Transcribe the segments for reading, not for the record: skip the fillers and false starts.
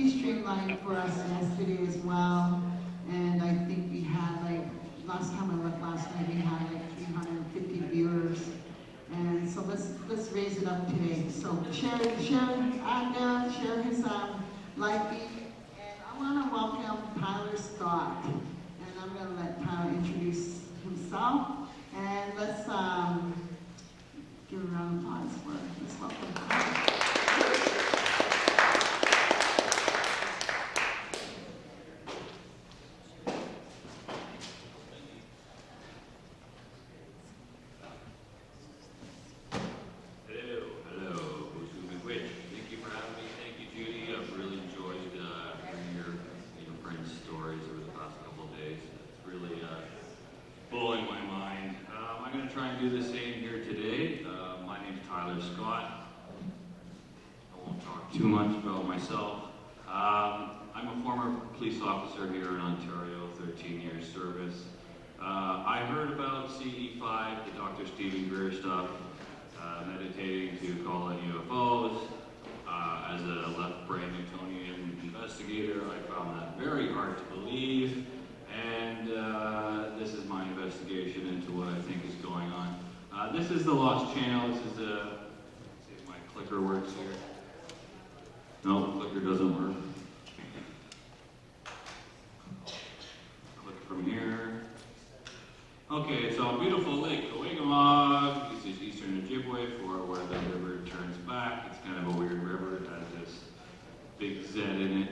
pretty streamlined for us yesterday as well. And I think we had like, last time I looked last night, we had like 350 viewers. And so let's raise it up today. So share Anda, share his live feed. And I want to welcome Tyler Scott. And I'm going to let Tyler introduce himself. And let's give a round of applause for him. Let's welcome Tyler. Too much about myself. I'm a former police officer here in Ontario, 13 years service. I heard about CE5, the Dr. Stephen Greer stuff, meditating to call in UFOs. As a left-brain Newtonian investigator, I found that very hard to believe, and this is my investigation into what I think is going on. This is the Lost Channel. This is let's see if my clicker works here. No, clicker doesn't work. Click from here. Okay, so beautiful lake, Owagamog. This is eastern Ojibwe for where the river turns back. It's kind of a weird river. It has this big Z in it.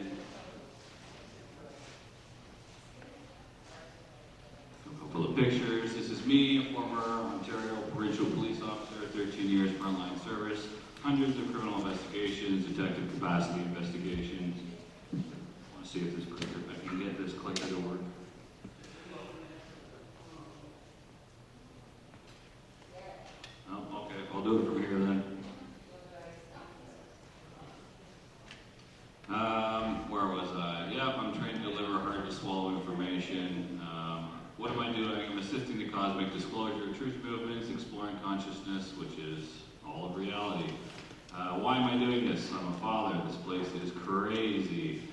A couple of pictures. This is me, a former Ontario provincial police officer, 13 years frontline service. Hundreds of criminal investigations, detective capacity investigations. I want to see if this clicker, if I can get this clicker to work. Oh, okay, I'll do it from here then. Where was I? Yep, I'm trained to deliver hard to swallow information. What am I doing? I'm assisting the cosmic disclosure of truth movements, exploring consciousness, which is all of reality. Why am I doing this? I'm a father. This place is crazy.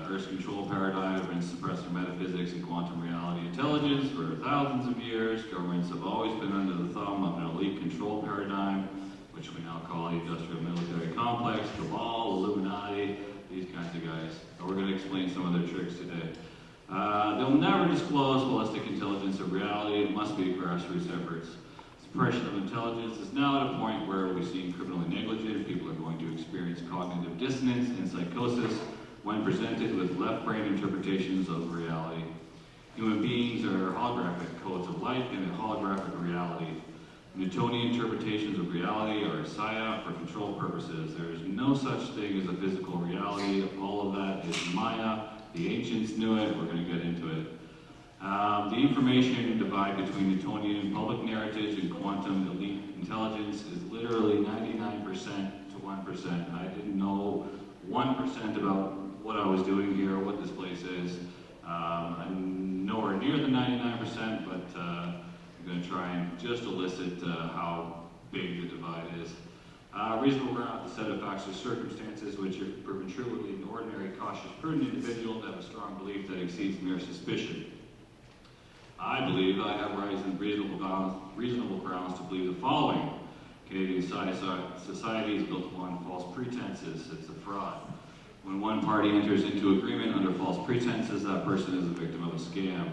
Earth's control paradigm has been suppressing metaphysics and quantum reality intelligence for thousands of years. Governments have always been under the thumb of an elite control paradigm, which we now call the industrial military complex, cabal, Illuminati, these kinds of guys. And we're going to explain some of their tricks today. They'll never disclose holistic intelligence of reality. It must be grassroots efforts. Suppression of intelligence is now at a point where we seem criminally negligent. People are going to experience cognitive dissonance and psychosis when presented with left-brain interpretations of reality. Human beings are holographic codes of light in a holographic reality. Newtonian interpretations of reality are a psyop for control purposes. There is no such thing as a physical reality. All of that is Maya. The ancients knew it. We're going to get into it. The information divide between Newtonian public narratives and quantum elite intelligence is literally 99% to 1%. I didn't know 1% about what I was doing here, what this place is. I'm nowhere near the 99%, but I'm going to try and just elicit how big the divide is. Reasonable ground to set of facts or circumstances which are proven true would lead an ordinary, cautious, prudent individual to have a strong belief that exceeds mere suspicion. I believe I have reasonable grounds to believe the following. Canadian society is built upon false pretenses. It's a fraud. When one party enters into agreement under false pretenses, that person is a victim of a scam.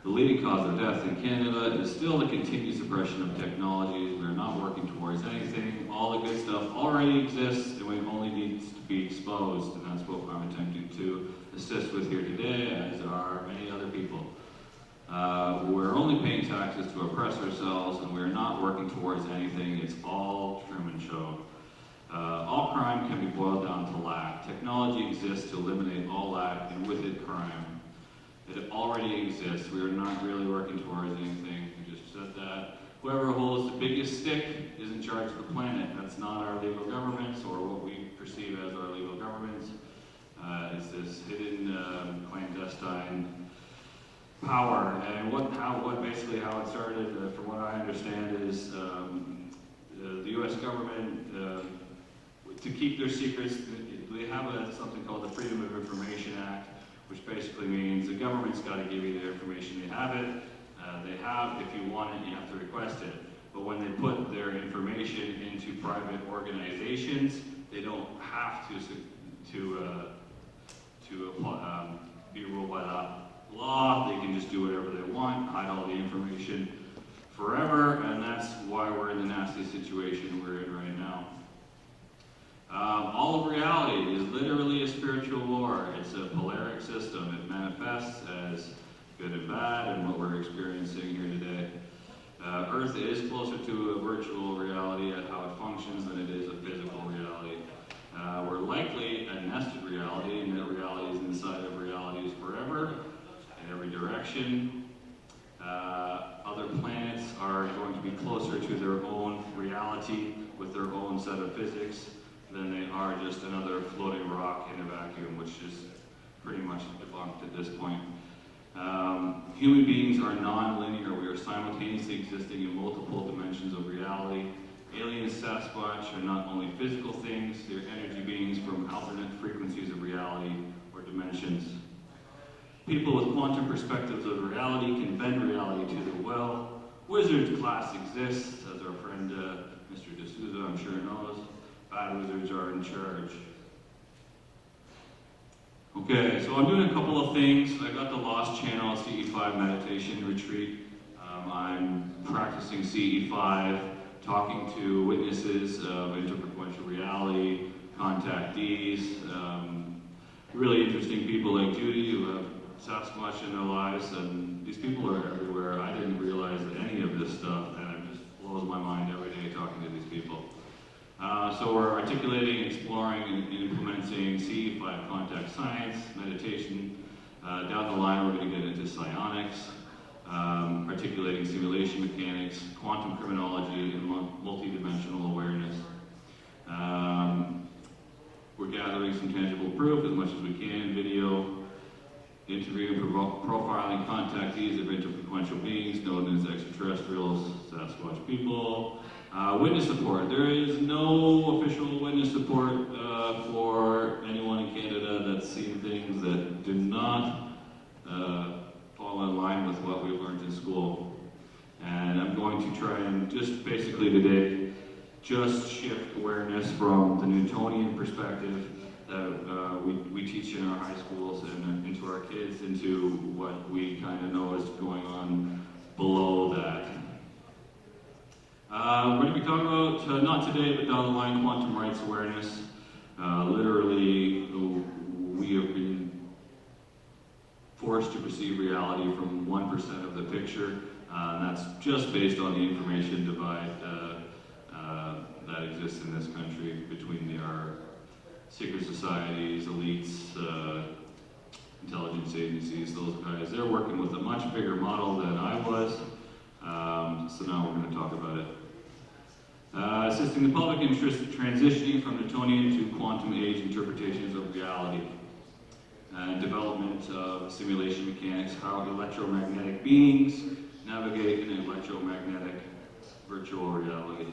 The leading cause of death in Canada is still the continued suppression of technologies. We are not working towards anything. All the good stuff already exists, and it only needs to be exposed, and that's what I'm attempting to assist with here today, as are many other people. We're only paying taxes to oppress ourselves, and we're not working towards anything. It's all Truman Show. All crime can be boiled down to lack. Technology exists to eliminate all lack, and with it, crime. It already exists. We are not really working towards anything. We just said that. Whoever holds the biggest stick is in charge of the planet. That's not our legal governments, or what we perceive as our legal governments. It's this hidden, clandestine power. And basically how it started, from what I understand, is the U.S. government to keep their secrets, they have something called the Freedom of Information Act, which basically means the government's got to give you the information. They have it. If you want it, you have to request it. But when they put their information into private organizations, they don't have to be ruled by that law. They can just do whatever they want, hide all the information forever, and that's why we're in the nasty situation we're in right now. All of reality is literally a spiritual war. It's a polaric system. It manifests as good and bad, and what we're experiencing here today. Earth is closer to a virtual reality at how it functions than it is a physical reality. We're likely a nested reality, and that reality is inside of realities forever, in every direction. Other planets are going to be closer to their own reality with their own set of physics than they are just another floating rock in a vacuum, which is pretty much debunked at this point. Human beings are non-linear. We are simultaneously existing in multiple dimensions of reality. Alien Sasquatch are not only physical things, they're energy beings from alternate frequencies of reality or dimensions. People with quantum perspectives of reality can bend reality to their will. Wizards class exists, as our friend Mr. D'Souza I'm sure knows. Bad wizards are in charge. Okay, so I'm doing a couple of things. I got the Lost Channel CE5 meditation retreat. I'm practicing CE5, talking to witnesses of interfrequential reality, contactees, really interesting people like Judy who have Sasquatch in their lives, and these people are everywhere. I didn't realize any of this stuff, and it just blows my mind every day talking to these people. So we're articulating, exploring, and implementing CE5 contact science, meditation. Down the line, we're going to get into psionics, articulating simulation mechanics, quantum criminology, and multidimensional awareness. We're gathering some tangible proof as much as we can, video, interviewing, profiling contactees of interfrequential beings known as extraterrestrials, Sasquatch people. Witness support. There is no official witness support for anyone in Canada that's seen things that do not fall in line with what we've learned in school. And I'm going to try and just basically today just shift awareness from the Newtonian perspective that we teach in our high schools and into our kids into what we kind of know is going on below that. We're going to be talking about, not today, but down the line, quantum rights awareness. Literally, we have been forced to perceive reality from 1% of the picture. And that's just based on the information divide that exists in this country between our secret societies, elites, intelligence agencies, those guys. They're working with a much bigger model than I was. So now we're going to talk about it. Assisting the public interest transitioning from Newtonian to quantum age interpretations of reality. Development of simulation mechanics, how electromagnetic beings navigate in electromagnetic virtual reality.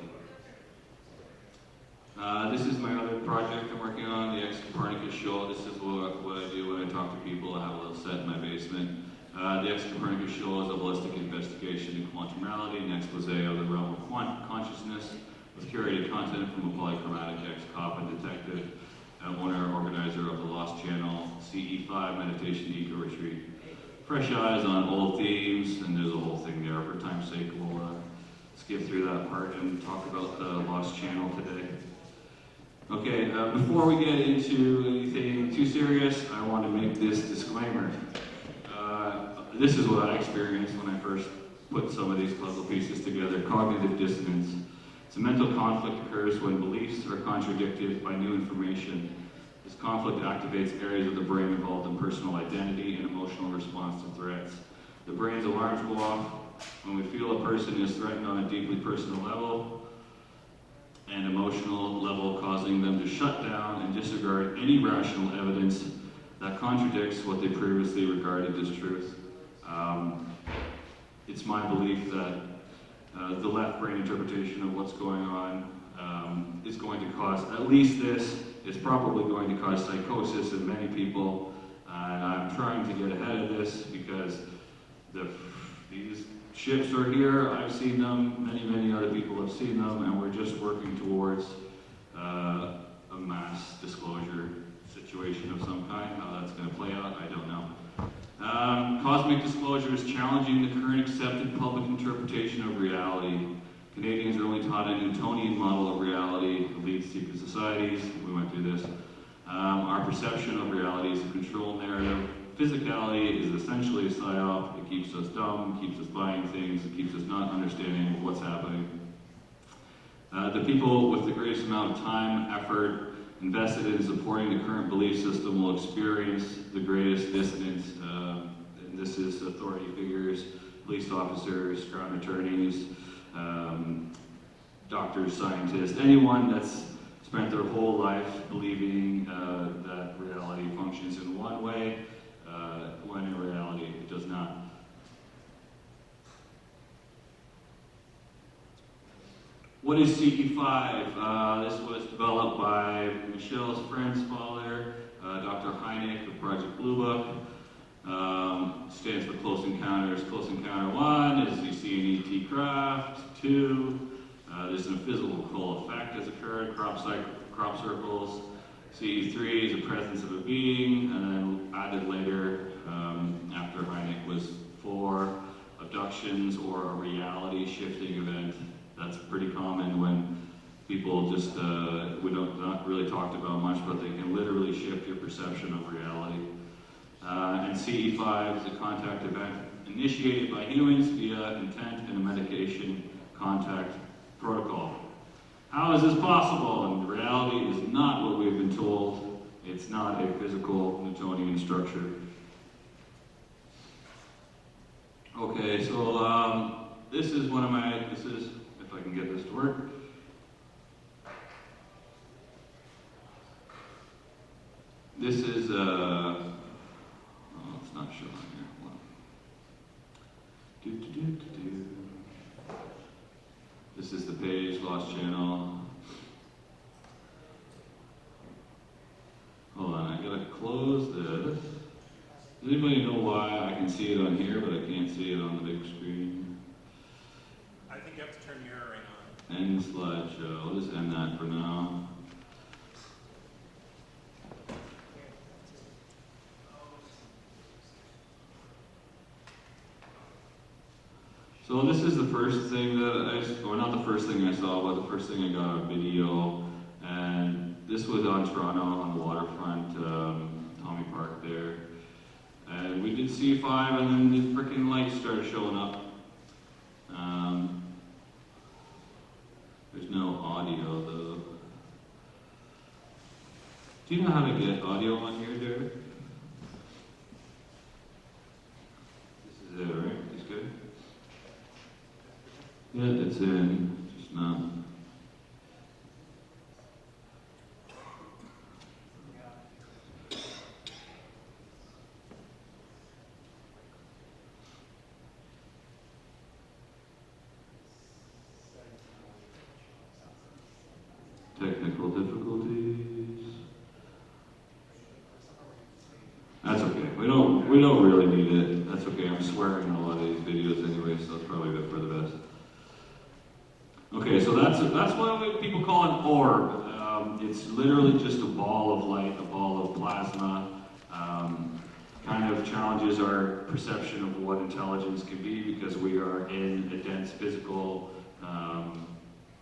This is my other project I'm working on, the X-Copernicus Show. This is what I do when I talk to people. I have a little set in my basement. The X-Copernicus Show is a holistic investigation in quantum reality, an expose of the realm of consciousness, with curated content from a polychromatic ex-cop and detective, owner, organizer of the Lost Channel CE5 Meditation Eco Retreat. Fresh eyes on old themes, and there's a whole thing there. For time's sake, we'll skip through that part and talk about the Lost Channel today. Okay, before we get into anything too serious, I want to make this disclaimer. This is what I experienced when I first put some of these puzzle pieces together. Cognitive dissonance. It's a mental conflict occurs when beliefs are contradicted by new information. This conflict activates areas of the brain involved in personal identity and emotional response to threats. The brain's alarms go off when we feel a person is threatened on a deeply personal level and emotional level, causing them to shut down and disregard any rational evidence that contradicts what they previously regarded as truth. It's my belief that the left brain interpretation of what's going on is going to cause, at least this, is probably going to cause psychosis in many people. And I'm trying to get ahead of this because these ships are here. I've seen them, many other people have seen them, and we're just working towards a mass disclosure situation of some kind. How that's going to play out, I don't know. Cosmic disclosure is challenging the current accepted public interpretation of reality. Canadians are only taught a Newtonian model of reality that leads to secret societies. We went through this. Our perception of reality is a control narrative. Physicality is essentially a psyop. It keeps us dumb, keeps us buying things, it keeps us not understanding what's happening. The people with the greatest amount of time, effort, invested in supporting the current belief system will experience the greatest dissonance. And this is authority figures, police officers, crown attorneys, doctors, scientists, anyone that's spent their whole life believing that reality functions in one way, when in reality it does not. What is CE5? This was developed by Michelle's friend's father, Dr. Hynek of Project Blue Book. Stands for Close Encounters. Close Encounter 1 is you see an ET craft. 2, there's a physical effect has occurred, crop circles. CE3 is the presence of a being, and then added later, after Hynek, was 4, abductions or a reality shifting event. That's pretty common when people just, we don't not really talked about much, but they can literally shift your perception of reality. And CE5 is a contact event initiated by humans via intent and a medication contact protocol. How is this possible? And reality is not what we've been told. It's not a physical Newtonian structure. Okay, so this is one of my, this is, if I can get this to work. This is, oh, it's not showing here. This is the page, Lost Channel. Hold on, I gotta close this. Does anybody know why I can see it on here, but I can't see it on the big screen? I think you have to turn your ring on. End slideshow. I'll just end that for now. So this is the first thing that well, not the first thing I saw, but the first thing I got on video. And this was on Toronto, on the waterfront, Tommy Park there. And we did C5, and then the freaking lights started showing up. There's no audio, though. Do you know how to get audio on here, Derek? This is it, right? It's good? Yeah, it's in, just not. Technical difficulties. That's okay. We don't really need it. That's okay. I'm swearing in a lot of these videos anyway, so it's probably for the best. Okay, so that's what people call an orb. It's literally just a ball of light, a ball of plasma. Kind of challenges our perception of what intelligence can be because we are in a dense physical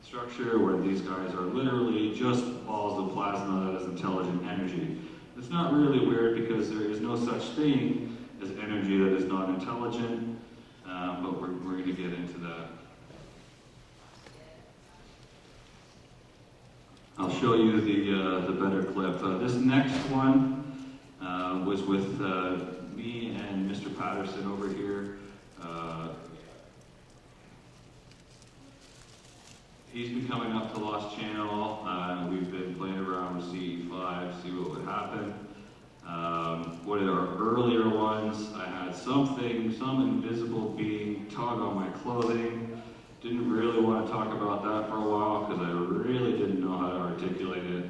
structure where these guys are literally just balls of plasma that has intelligent energy. It's not really weird because there is no such thing as energy that is not intelligent, but we're going to get into that. I'll show you the better clip. This next one was with me and Mr. Patterson over here. He's been coming up to Lost Channel. We've been playing around with CE5, see what would happen. One of our earlier ones, I had some invisible being tug on my clothing. didn't really want to talk about that for a while because I really didn't know how to articulate it.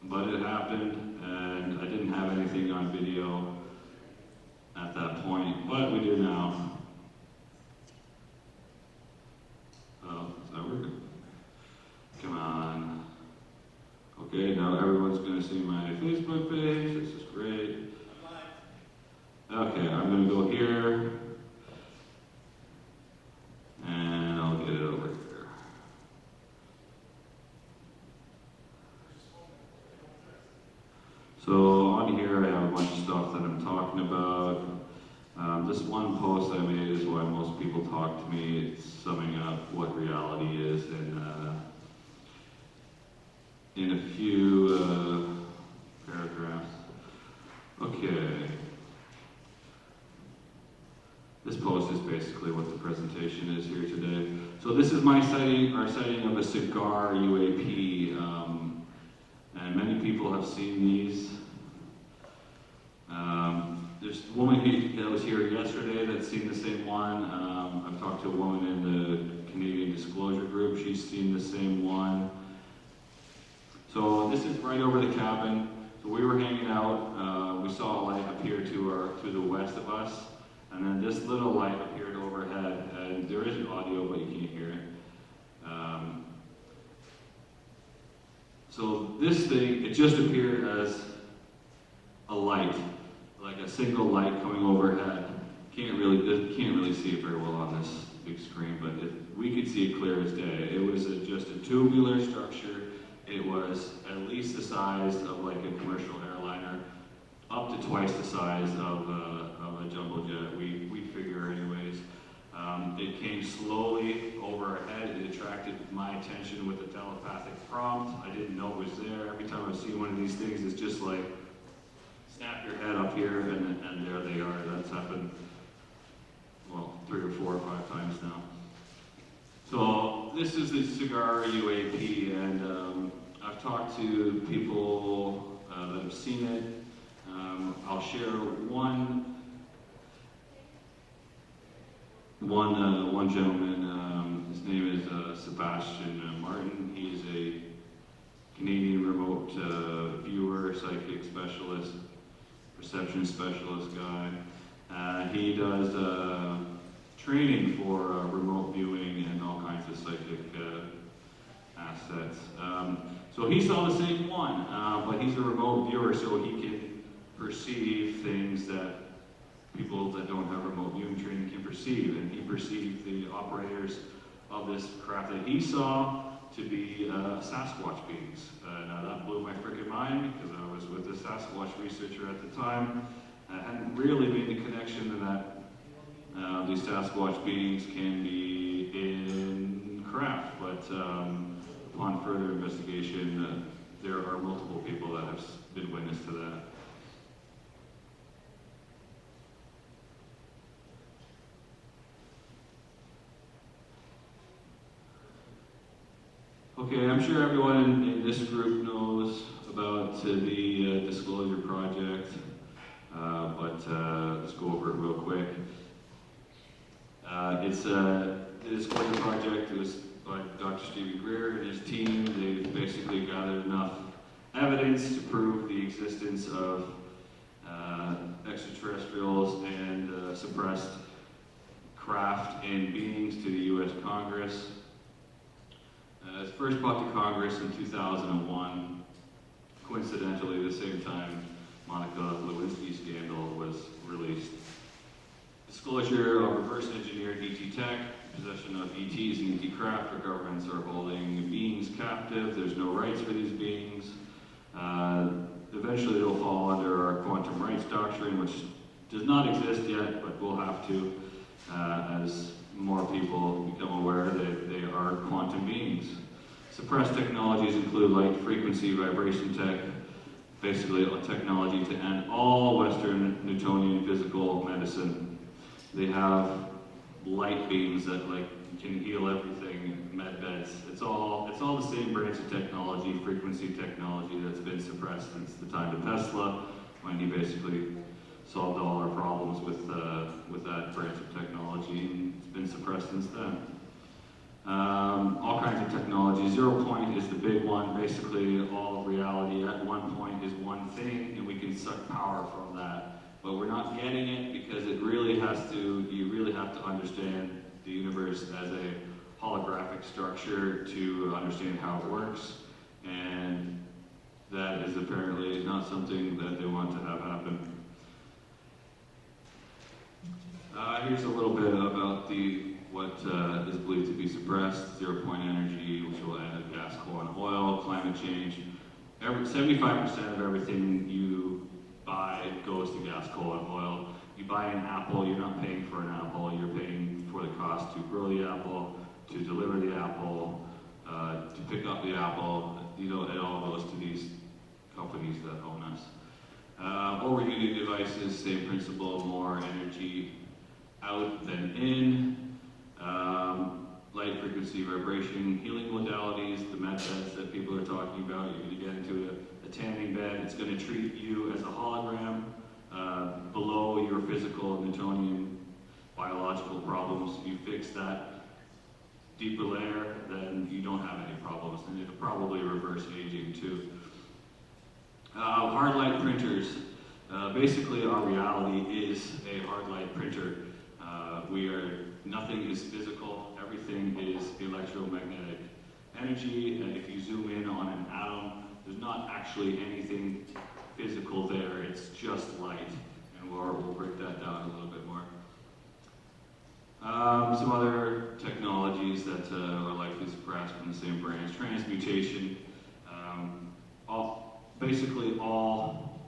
But it happened, and I didn't have anything on video at that point, but we do now. Oh, is that working? Come on. Okay, now everyone's going to see my Facebook page. This is great. Okay, I'm going to go here, and I'll get it over here. So on here I have a bunch of stuff that I'm talking about. This one post I made is why most people talk to me. It's summing up what reality is in a few paragraphs. Okay. This post is basically what the presentation is here today. So this is my sighting, our sighting of a cigar UAP. And many people have seen these. There's a woman that was here yesterday that's seen the same one. I've talked to a woman in the Canadian Disclosure Group. She's seen the same one. So this is right over the cabin. So we were hanging out. We saw a light appear to the west of us. And then this little light appeared overhead. And there is audio, but you can't hear it. So this thing, it just appeared as a light, like a single light coming overhead. Can't really see it very well on this big screen, but we could see it clear as day. It was just a tubular structure. It was at least the size of like a commercial airliner, up to twice the size of a jumbo jet. We figure anyways. It came slowly over our head. It attracted my attention with a telepathic prompt. I didn't know it was there. Every time I see one of these things, it's just like, snap your head up here, and there they are. That's happened, well, 3 or 4 or 5 times now. So this is the cigar UAP, and I've talked to people that have seen it. I'll share one gentleman. His name is Sebastian Martin. He's a Canadian remote viewer, psychic specialist, perception specialist guy. He does training for remote viewing and all kinds of psychic assets. So he saw the same one, but he's a remote viewer, so he can perceive things that people that don't have remote viewing training can perceive. And he perceived the operators of this craft that he saw to be Sasquatch beings. Now that blew my freaking mind because I was with a Sasquatch researcher at the time. I hadn't really made the connection that these Sasquatch beings can be in craft, but upon further investigation, there are multiple people that have been witness to that. Okay, I'm sure everyone in this group knows about the Disclosure Project, but let's go over it real quick. It's the Disclosure Project. It was by Dr. Stephen Greer and his team. They basically gathered enough evidence to prove the existence of extraterrestrials and suppressed craft and beings to the U.S. Congress. It was first brought to Congress in 2001, coincidentally the same time Monica Lewinsky's scandal was released. Disclosure of reverse engineered ET tech, possession of ETs and ET craft where governments are holding beings captive. There's no rights for these beings. Eventually they'll fall under our quantum rights doctrine, which does not exist yet, but will have to as more people become aware that they are quantum beings. Suppressed technologies include light frequency vibration tech, basically a technology to end all Western Newtonian physical medicine. They have light beams that can heal everything, med beds. It's all the same branch of technology, frequency technology that's been suppressed since the time of Tesla, when he basically solved all our problems with that branch of technology, and it's been suppressed since then. All kinds of technology. 0 point is the big one. Basically, all of reality at one point is one thing, and we can suck power from that. But we're not getting it because you really have to understand the universe as a holographic structure to understand how it works. And that is apparently not something that they want to have happen. Here's a little bit about what is believed to be suppressed: 0 point energy, which will add gas, coal, and oil, climate change. 75% of everything you buy goes to gas, coal, and oil. You buy an apple, you're not paying for an apple, you're paying for the cost to grow the apple, to deliver the apple, to pick up the apple. It all goes to these companies that own us. Overheating devices, same principle, more energy out than in. Light, frequency, vibration, healing modalities, the med beds that people are talking about. You're going to get into a tanning bed. It's going to treat you as a hologram below your physical Newtonian biological problems. You fix that deeper layer, then you don't have any problems, and it'll probably reverse aging too. Hard light printers. Basically, our reality is a hard light printer. Nothing is physical, everything is electromagnetic energy, and if you zoom in on an atom, there's not actually anything physical there, it's just light, and we'll break that down a little bit more. Some other technologies that are likely suppressed from the same branch: transmutation. Basically all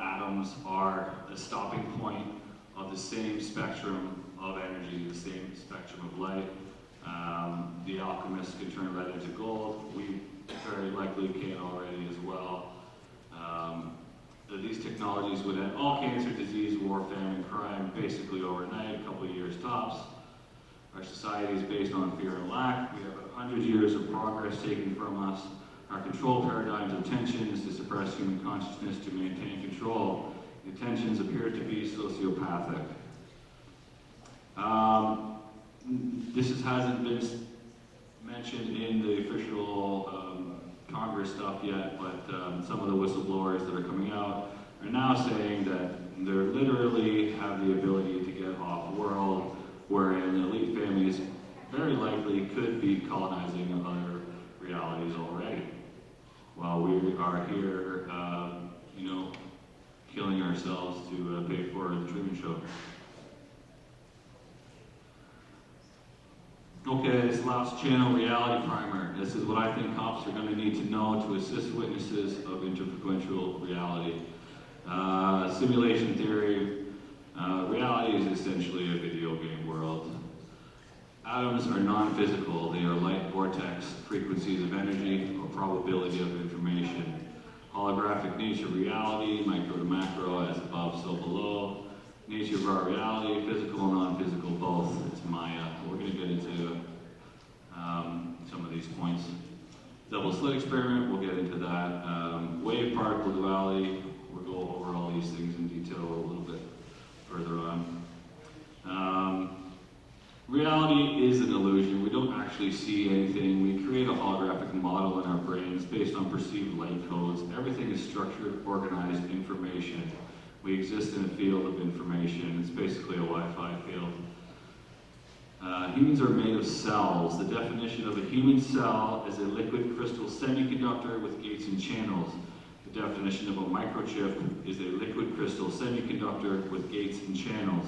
atoms are a stopping point of the same spectrum of energy, the same spectrum of light. The alchemists can turn lead into gold. We very likely can already as well. These technologies would end all cancer, disease, war, famine, crime, basically overnight, a couple of years tops. Our society is based on fear and lack. We have 100 years of progress taken from us. Our control paradigms of tension is to suppress human consciousness to maintain control. The tensions appear to be sociopathic. This hasn't been mentioned in the official Congress stuff yet, but some of the whistleblowers that are coming out are now saying that they literally have the ability to get off-world, wherein elite families very likely could be colonizing other realities already, while we are here, killing ourselves to pay for the Truman Show. Okay, this last channel, reality primer. This is what I think cops are going to need to know to assist witnesses of interfrequential reality. Simulation theory. Reality is essentially a video game world. Atoms are non-physical. They are light vortex frequencies of energy or probability of information. Holographic nature of reality, micro to macro, as above, so below. Nature of our reality, physical and non-physical, both. It's Maya. We're going to get into some of these points. Double slit experiment, we'll get into that. Wave particle duality, we'll go over all these things in detail a little bit further on. Reality is an illusion. We don't actually see anything. We create a holographic model in our brains based on perceived light codes. Everything is structured, organized information. We exist in a field of information. It's basically a Wi-Fi field. Humans are made of cells. The definition of a human cell is a liquid crystal semiconductor with gates and channels. The definition of a microchip is a liquid crystal semiconductor with gates and channels.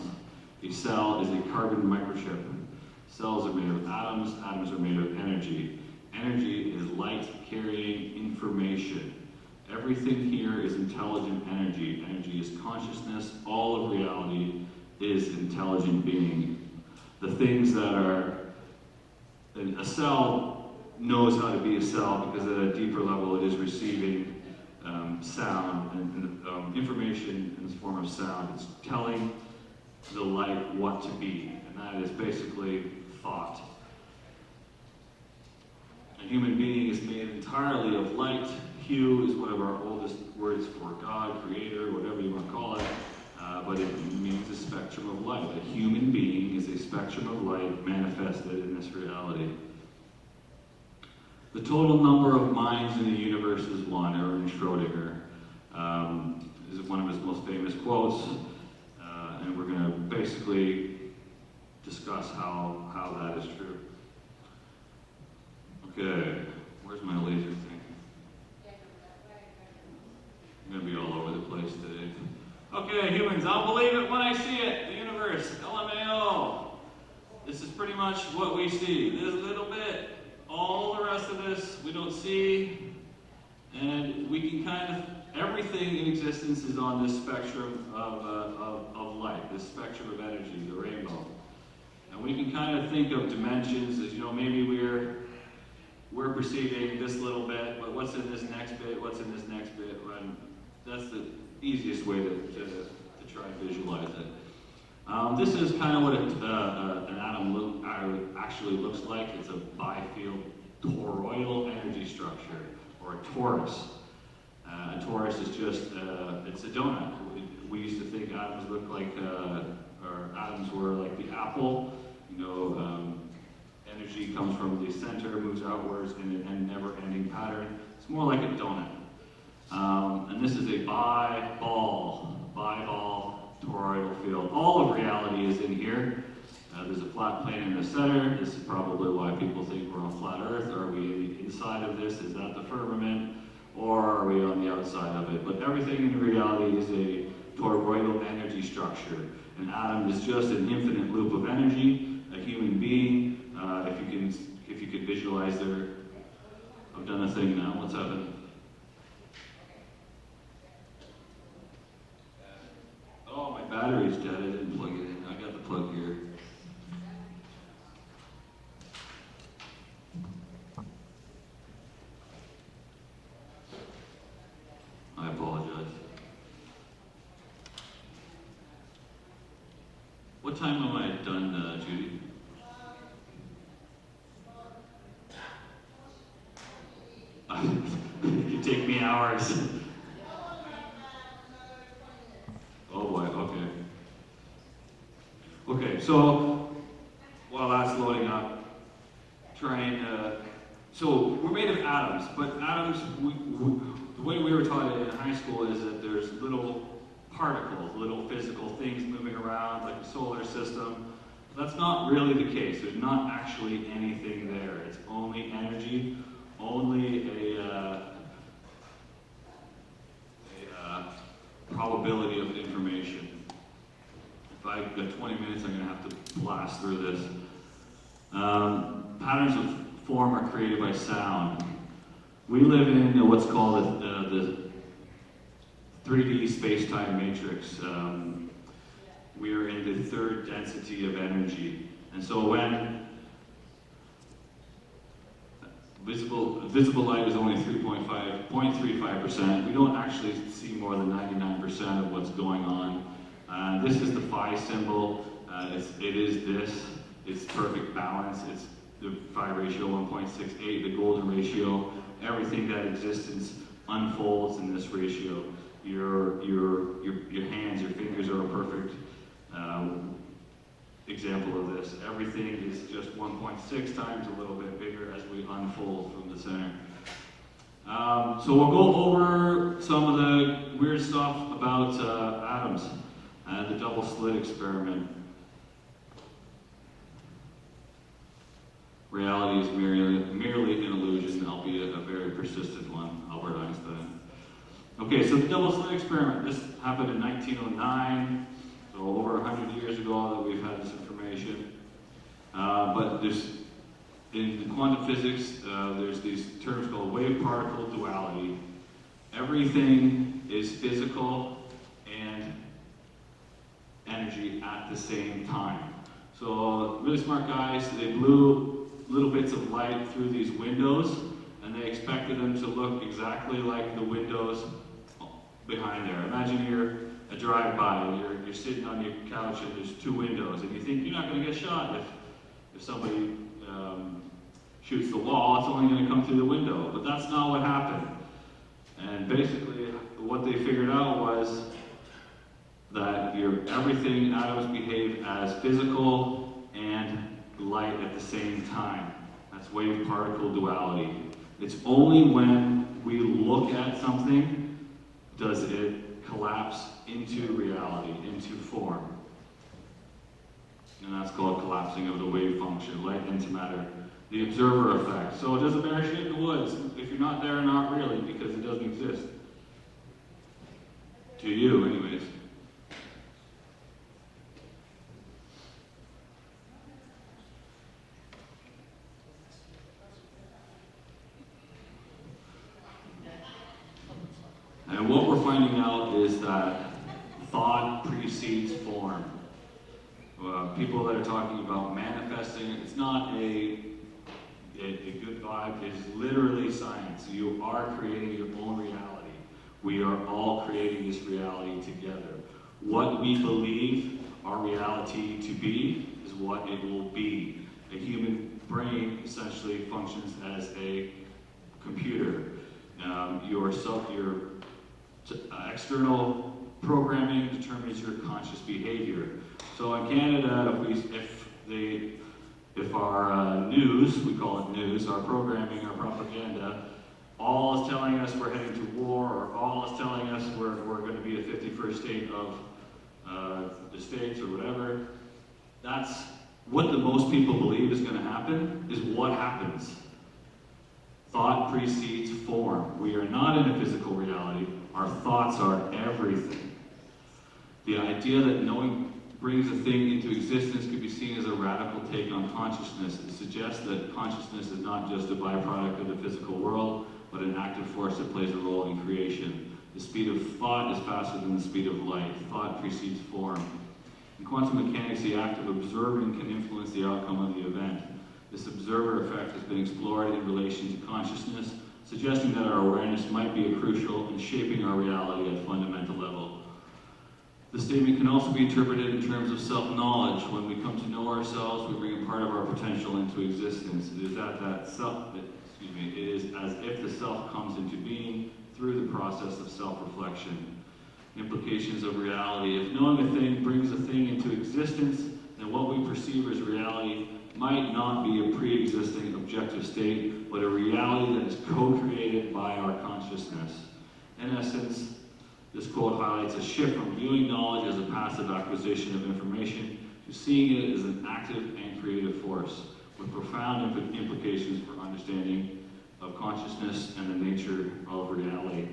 A cell is a carbon microchip. Cells are made of atoms. Atoms are made of energy. Energy is light carrying information. Everything here is intelligent energy. Energy is consciousness. All of reality is intelligent being. The things that are, a cell knows how to be a cell because at a deeper level it is receiving sound and information in the form of sound. It's telling the light what to be, and that is basically thought. A human being is made entirely of light. Hue is one of our oldest words for God, creator, whatever you want to call it. but it means a spectrum of light. A human being is a spectrum of light manifested in this reality. The total number of minds in the universe is one. Erwin Schrödinger is one of his most famous quotes, and we're going to basically discuss how that is true. Okay, where's my laser thing? I'm going to be all over the place today. Okay, humans, I'll believe it when I see it. The universe, LMAO. This is pretty much what we see. This little bit. All the rest of this we don't see. And we can kind of, everything in existence is on this spectrum of light, this spectrum of energy, the rainbow. And we can kind of think of dimensions as, maybe we're perceiving this little bit, but what's in this next bit, what's in this next bit, and that's the easiest way to try and visualize it. This is kind of what an atom actually looks like. It's a bifield toroidal energy structure, or a torus. A torus is just, it's a donut. We used to think atoms looked like, or atoms were like the apple. Energy comes from the center, moves outwards in a never-ending pattern. It's more like a donut. And this is a bi-ball toroidal field. All of reality is in here. There's a flat plane in the center. This is probably why people think we're on flat Earth. Are we inside of this? Is that the firmament? Or are we on the outside of it? But everything in reality is a toroidal energy structure. An atom is just an infinite loop of energy. A human being, if you could visualize there, I've done a thing now. What's happening? Oh, my battery's dead. I didn't plug it in. I got the plug here. I apologize. What time am I done, Judy? It could take me hours. Oh boy, okay. Okay, so while that's loading up, so we're made of atoms, but atoms, the way we were taught it in high school is that there's little particles, little physical things moving around, like the solar system. That's not really the case. There's not actually anything there. It's only energy, only a probability of information. If I've got 20 minutes, I'm going to have to blast through this. Patterns of form are created by sound. We live in what's called the 3D space-time matrix. We are in the third density of energy. And so when visible light is only 0.35%, we don't actually see more than 99% of what's going on. This is the phi symbol. It is this. It's perfect balance. It's the phi ratio 1.68, the golden ratio. Everything that existence unfolds in this ratio. Your hands, your fingers are a perfect example of this. Everything is just 1.6 times a little bit bigger as we unfold from the center. So we'll go over some of the weird stuff about atoms and the double slit experiment. Reality is merely an illusion, albeit a very persistent one, Albert Einstein. Okay, so the double slit experiment, this happened in 1909, so over 100 years ago that we've had this information. But in quantum physics, there's these terms called wave-particle duality. Everything is physical and energy at the same time. So really smart guys, they blew little bits of light through these windows, and they expected them to look exactly like the windows behind there. Imagine you're a drive-by, you're sitting on your couch and there's two windows, and you think you're not going to get shot if somebody shoots the wall, it's only going to come through the window. But that's not what happened. And basically what they figured out was that everything atoms behave as physical and light at the same time. That's wave-particle duality. It's only when we look at something does it collapse into reality, into form. And that's called collapsing of the wave function, light into matter. The observer effect. So does a bear shit in the woods? If you're not there, not really, because it doesn't exist. To you, anyways. And what we're finding out is that thought precedes form. People that are talking about manifesting, it's not a good vibe, it's literally science. You are creating your own reality. We are all creating this reality together. What we believe our reality to be is what it will be. A human brain essentially functions as a computer. Your external programming determines your conscious behavior. So in Canada, if our news, we call it news, our programming, our propaganda, all is telling us we're heading to war, or all is telling us we're going to be a 51st state of the states or whatever, that's what the most people believe is going to happen, is what happens. Thought precedes form. We are not in a physical reality. Our thoughts are everything. The idea that knowing brings a thing into existence could be seen as a radical take on consciousness. It suggests that consciousness is not just a byproduct of the physical world, but an active force that plays a role in creation. The speed of thought is faster than the speed of light. Thought precedes form. In quantum mechanics, the act of observing can influence the outcome of the event. This observer effect has been explored in relation to consciousness, suggesting that our awareness might be crucial in shaping our reality at a fundamental level. The statement can also be interpreted in terms of self-knowledge. When we come to know ourselves, we bring a part of our potential into existence. It is as if the self comes into being through the process of self-reflection. Implications of reality. If knowing a thing brings a thing into existence, then what we perceive as reality might not be a pre-existing objective state, but a reality that is co-created by our consciousness. In essence, this quote highlights a shift from viewing knowledge as a passive acquisition of information to seeing it as an active and creative force, with profound implications for understanding of consciousness and the nature of reality.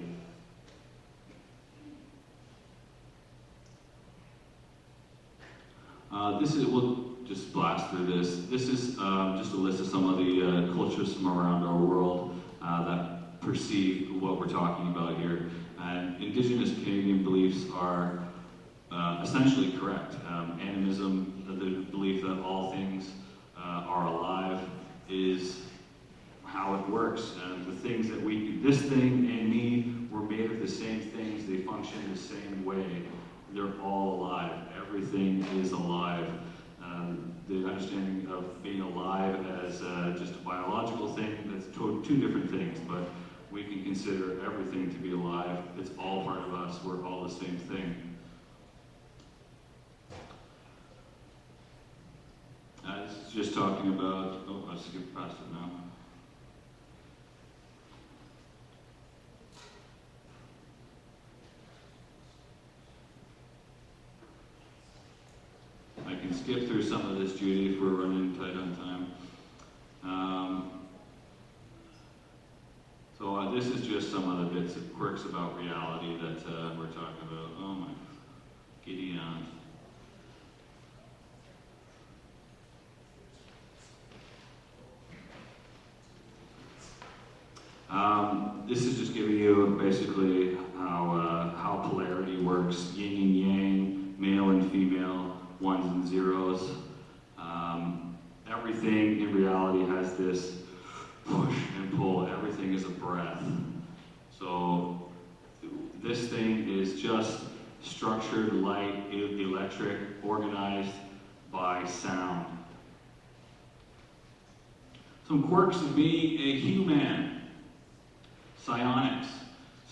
We'll just blast through this. This is just a list of some of the cultures from around our world that perceive what we're talking about here. And Indigenous Canadian beliefs are essentially correct. Animism, the belief that all things are alive, is how it works. And the things that this thing and me, were made of the same things, they function the same way. They're all alive. Everything is alive. The understanding of being alive as just a biological thing, that's two different things, but we can consider everything to be alive. It's all part of us. We're all the same thing. This is just talking about, I skipped past it now. I can skip through some of this, Judy, if we're running tight on time. So this is just some of the bits of quirks about reality that we're talking about. Oh my, giddy aunt. This is just giving you basically how polarity works, yin and yang, male and female, ones and zeros. Everything in reality has this push and pull. Everything is a breath. So this thing is just structured, light, electric, organized by sound. Some quirks of being a human. Psionics.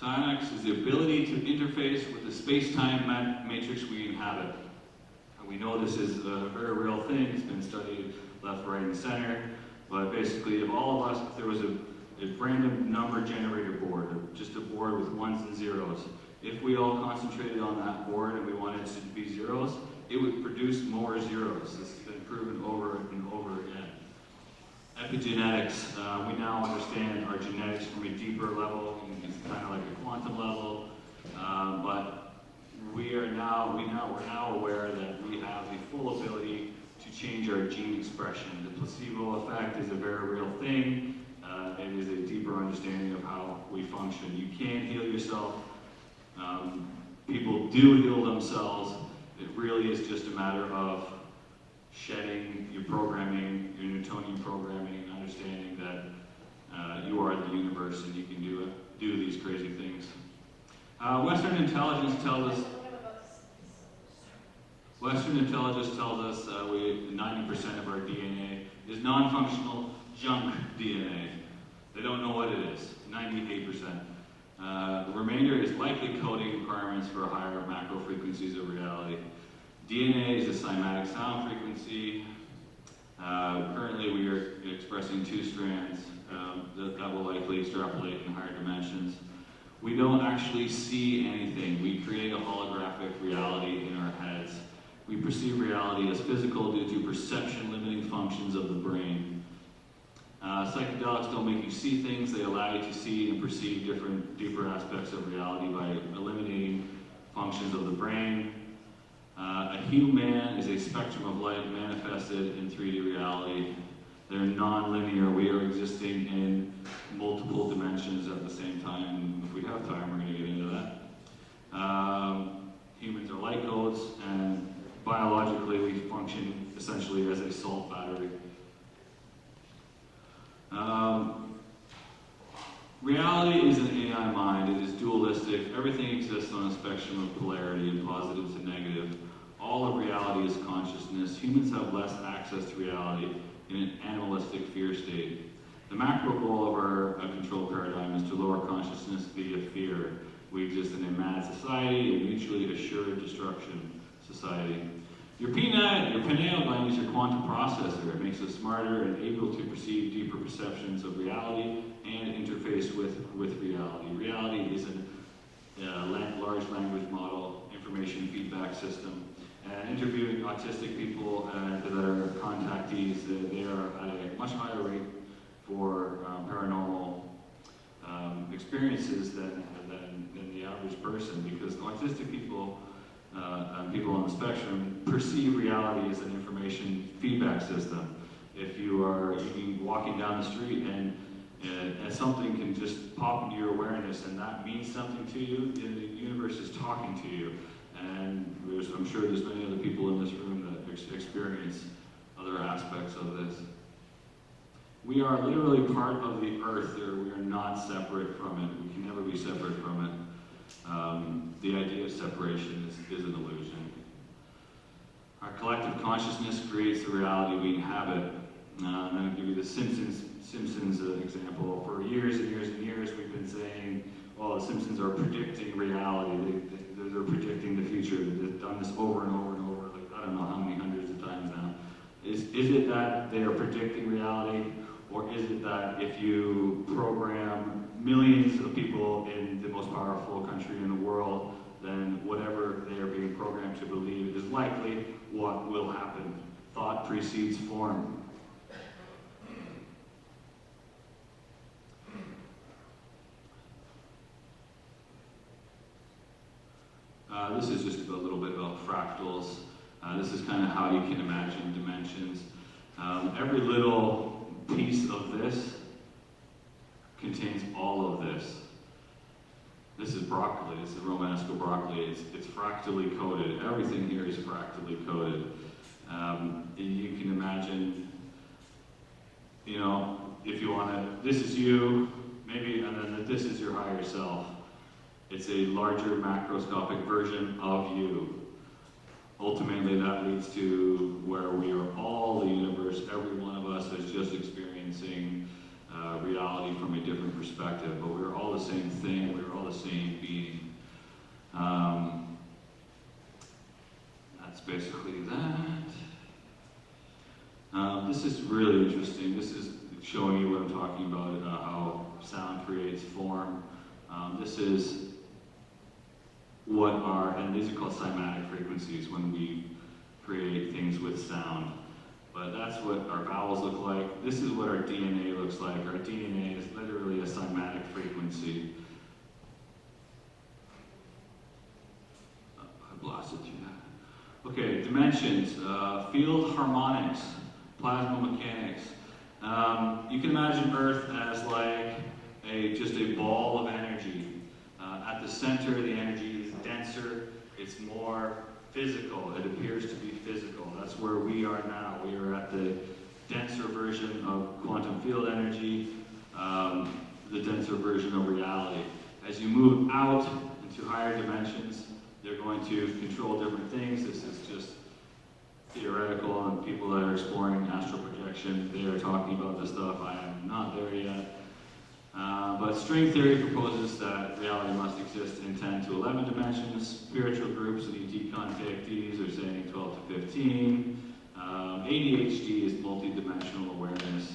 Psionics is the ability to interface with the space-time matrix we inhabit. And we know this is a very real thing. It's been studied left, right, and center. But basically, if all of us, if there was a random number generator board, just a board with ones and zeros, if we all concentrated on that board and we wanted it to be zeros, it would produce more zeros. This has been proven over and over again. Epigenetics, we now understand our genetics from a deeper level. It's kind of like a quantum level, but we're now aware that we have the full ability to change our gene expression. The placebo effect is a very real thing. It is a deeper understanding of how we function. You can heal yourself. People do heal themselves. It really is just a matter of shedding your programming, your Newtonian programming, and understanding that you are the universe and you can do these crazy things. Western intelligence tells us 90% of our DNA is non-functional junk DNA. They don't know what it is, 98%. The remainder is likely coding requirements for higher macro frequencies of reality. DNA is a cymatic sound frequency. Currently we are expressing 2 strands that will likely extrapolate in higher dimensions. We don't actually see anything. We create a holographic reality in our heads. We perceive reality as physical due to perception limiting functions of the brain. Psychedelics don't make you see things, they allow you to see and perceive deeper aspects of reality by eliminating functions of the brain. A human is a spectrum of light manifested in 3D reality. They're non-linear. We are existing in multiple dimensions at the same time. If we have time, we're going to get into that. Humans are light codes, and biologically we function essentially as a salt battery. Reality is an AI mind. It is dualistic. Everything exists on a spectrum of polarity and positive to negative. All of reality is consciousness. Humans have less access to reality in an animalistic fear state. The macro goal of our control paradigm is to lower consciousness via fear. We exist in a mad society, a mutually assured destruction society. Your pineal gland is your quantum processor. It makes us smarter and able to perceive deeper perceptions of reality and interface with reality. Reality is a large language model, information feedback system. And interviewing autistic people that are contactees, they are at a much higher rate for paranormal experiences than the average person, because autistic people people on the spectrum perceive reality as an information feedback system. If you are walking down the street and something can just pop into your awareness and that means something to you, and the universe is talking to you. And I'm sure there's many other people in this room that experience other aspects of this. We are literally part of the earth. We are not separate from it. We can never be separate from it. The idea of separation is an illusion. Our collective consciousness creates the reality we inhabit. I'm going to give you the Simpsons example. For years and years and years, we've been saying, well, the Simpsons are predicting reality. They're predicting the future. They've done this over and over and over, like I don't know how many hundreds of times now. Is it that they are predicting reality, or is it that if you program millions of people in the most powerful country in the world, then whatever they are being programmed to believe is likely what will happen? Thought precedes form. This is just a little bit about fractals. This is kind of how you can imagine dimensions. Every little piece of this contains all of this. This is broccoli. This is Romanesco broccoli. It's fractally coded. Everything here is fractally coded. You can imagine, if you want to, this is you, maybe, and then this is your higher self. It's a larger macroscopic version of you. Ultimately, that leads to where we are all the universe. Every one of us is just experiencing reality from a different perspective, but we're all the same thing, we're all the same being. That's basically that. This is really interesting. This is showing you what I'm talking about, how sound creates form. This is what and these are called cymatic frequencies when we create things with sound. But that's what our vowels look like. This is what our DNA looks like. Our DNA is literally a cymatic frequency. I blasted through that. Okay, dimensions, field harmonics, plasma mechanics. You can imagine Earth as like just a ball of energy. At the center, the energy is denser, it's more physical, it appears to be physical. That's where we are now. We are at the denser version of quantum field energy, the denser version of reality. As you move out into higher dimensions, they're going to control different things. This is just theoretical, and people that are exploring astral projection, they are talking about this stuff. I am not there yet. But string theory proposes that reality must exist in 10 to 11 dimensions. Spiritual groups and ET contactees are saying 12 to 15. ADHD is multidimensional awareness.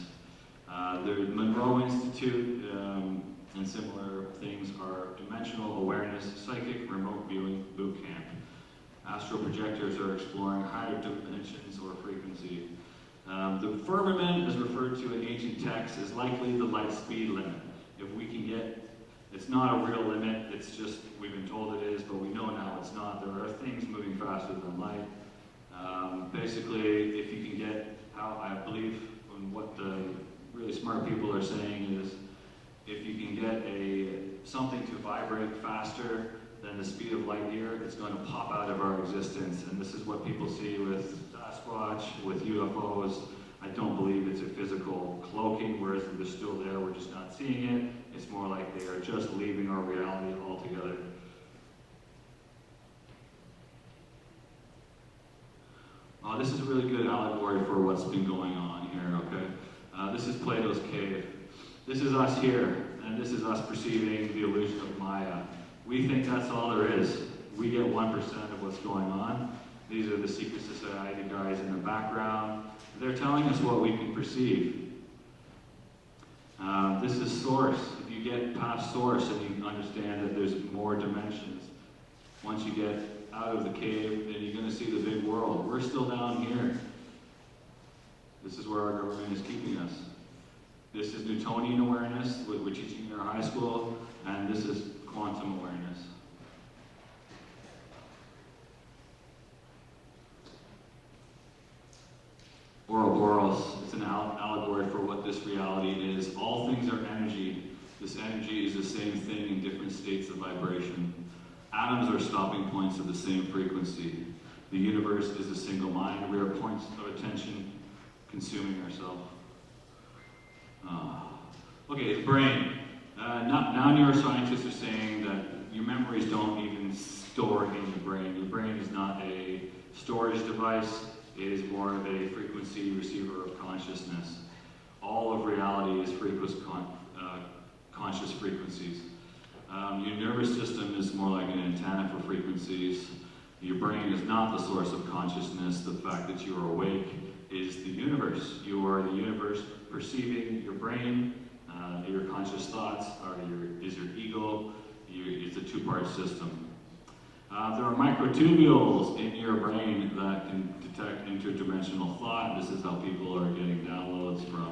The Monroe Institute and similar things are dimensional awareness, psychic remote viewing boot camp. Astral projectors are exploring higher dimensions or frequency. The firmament is referred to in ancient texts as likely the light speed limit. If we can get, it's not a real limit, it's just, we've been told it is, but we know now it's not. There are things moving faster than light. Basically, if you can get, how I believe, what the really smart people are saying is, if you can get something to vibrate faster than the speed of light year, it's going to pop out of our existence. And this is what people see with Sasquatch, with UFOs. I don't believe it's a physical cloaking, whereas they're still there, we're just not seeing it. It's more like they are just leaving our reality altogether. This is a really good allegory for what's been going on here, okay? This is Plato's cave. This is us here, and this is us perceiving the illusion of Maya. We think that's all there is. We get 1% of what's going on. These are the secret society guys in the background. They're telling us what we can perceive. This is source. If you get past source and you understand that there's more dimensions, once you get out of the cave, then you're going to see the big world. We're still down here. This is where our government is keeping us. This is Newtonian awareness, what we're teaching in our high school, and this is quantum awareness. Ouroboros, it's an allegory for what this reality is. All things are energy. This energy is the same thing in different states of vibration. Atoms are stopping points of the same frequency. The universe is a single mind. We are points of attention consuming ourselves. Okay, the brain. Now neuroscientists are saying that your memories don't even store in your brain. Your brain is not a storage device. It is more of a frequency receiver of consciousness. All of reality is conscious frequencies. Your nervous system is more like an antenna for frequencies. Your brain is not the source of consciousness. The fact that you are awake is the universe. You are the universe perceiving your brain. Your conscious thoughts is your ego. It's a two-part system. There are microtubules in your brain that can detect interdimensional thought. This is how people are getting downloads from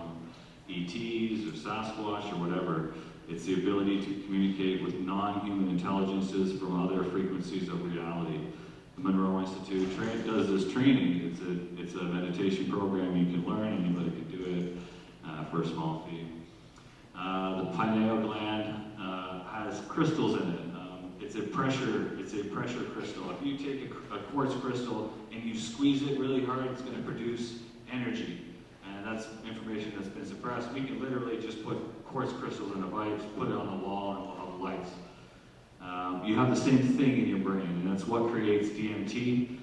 ETs or Sasquatch or whatever. It's the ability to communicate with non-human intelligences from other frequencies of reality. The Monroe Institute does this training. It's a meditation program you can learn. Anybody can do it for a small fee. The pineal gland has crystals in it. It's a pressure crystal. If you take a quartz crystal and you squeeze it really hard, it's going to produce energy. And that's information that's been suppressed. We can literally just put quartz crystals in a vase, put it on the wall, and we'll have lights. You have the same thing in your brain, and that's what creates DMT.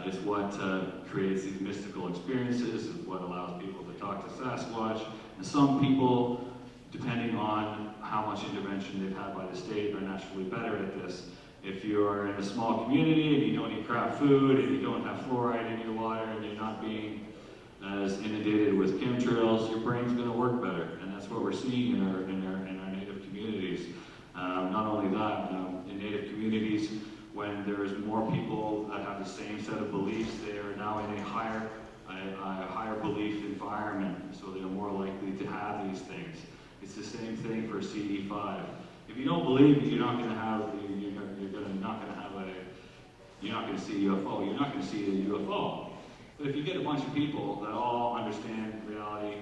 It's what creates these mystical experiences. It's what allows people to talk to Sasquatch. And some people depending on how much intervention they've had by the state, are naturally better at this. If you're in a small community and you don't eat crap food and you don't have fluoride in your water and you're not being as inundated with chemtrails, your brain's going to work better, and that's what we're seeing in our native communities. Not only that, in native communities, when there's more people that have the same set of beliefs, they are now in a higher belief environment, so they're more likely to have these things. It's the same thing for CE5. If you don't believe it, you're not going to see a UFO. You're not going to see a UFO. But if you get a bunch of people that all understand reality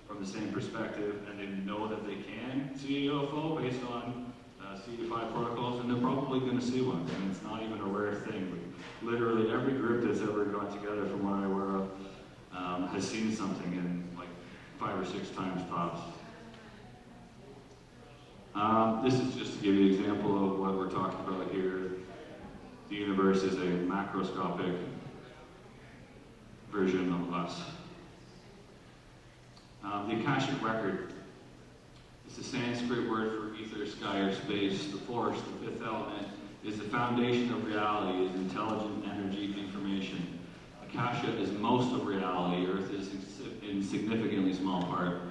from the same perspective, and they know that they can see a UFO based on CE5 protocols, and they're probably going to see one. And it's not even a rare thing. But literally every group that's ever got together, from what I'm aware of, has seen something in like 5 or 6 times tops. This is just to give you an example of what we're talking about here. The universe is a macroscopic version of us. The Akashic Record is the Sanskrit word for ether, sky, or space. The force, the fifth element, is the foundation of reality, is intelligent energy information. Akasha is most of reality. Earth is in significantly small part.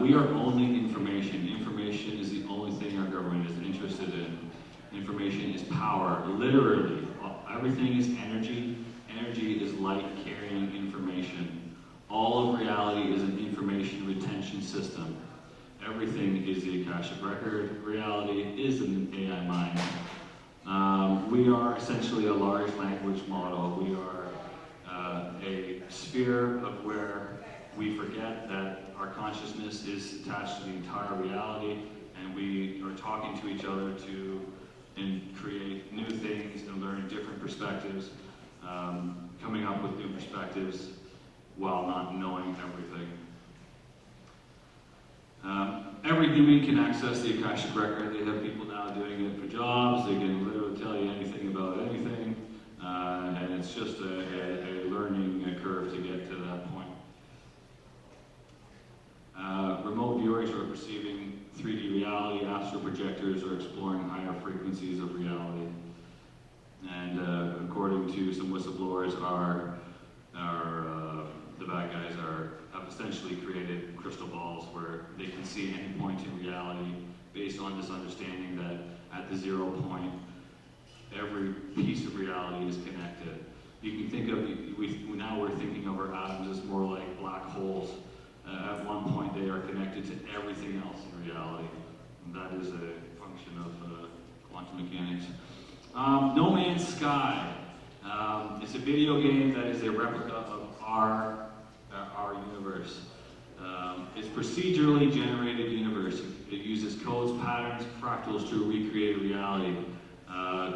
We are only information. Information is the only thing our government is interested in. Information is power. Literally, everything is energy. Energy is light carrying information. All of reality is an information retention system. Everything is the Akashic Record. Reality is an AI mind. We are essentially a large language model. We are a sphere of where we forget that our consciousness is attached to the entire reality, and we are talking to each other to create new things and learn different perspectives, coming up with new perspectives while not knowing everything. Every human can access the Akashic Record. They have people now doing it for jobs. They can literally tell you anything about anything, and it's just a learning curve to get to that point. Remote viewers are perceiving 3D reality. Astral projectors are exploring higher frequencies of reality. And according to some whistleblowers, the bad guys have essentially created crystal balls where they can see any point in reality based on this understanding that at the 0 point, every piece of reality is connected. You can think of, now we're thinking of our atoms as more like black holes. At one point, they are connected to everything else in reality. And that is a function of quantum mechanics. No Man's Sky. It's a video game that is a replica of our universe. It's procedurally generated universe. It uses codes, patterns, fractals to recreate reality.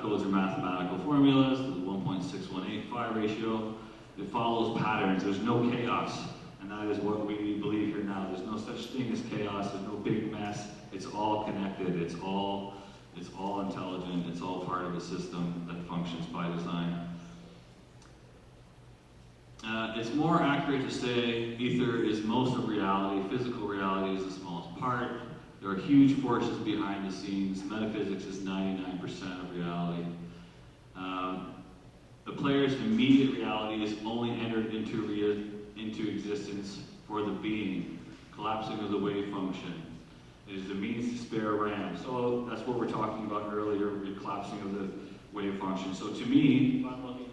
Codes are mathematical formulas. There's a 1.618 phi ratio. It follows patterns. There's no chaos. And that is what we believe here now. There's no such thing as chaos. There's no big mess. It's all connected. It's all intelligent. It's all part of a system that functions by design. It's more accurate to say ether is most of reality. Physical reality is the smallest part. There are huge forces behind the scenes. Metaphysics is 99% of reality. The player's immediate reality is only entered into existence for the being, collapsing of the wave function. It is the means to spare RAM. So that's what we're talking about earlier, the collapsing of the wave function. So to me, if I'm looking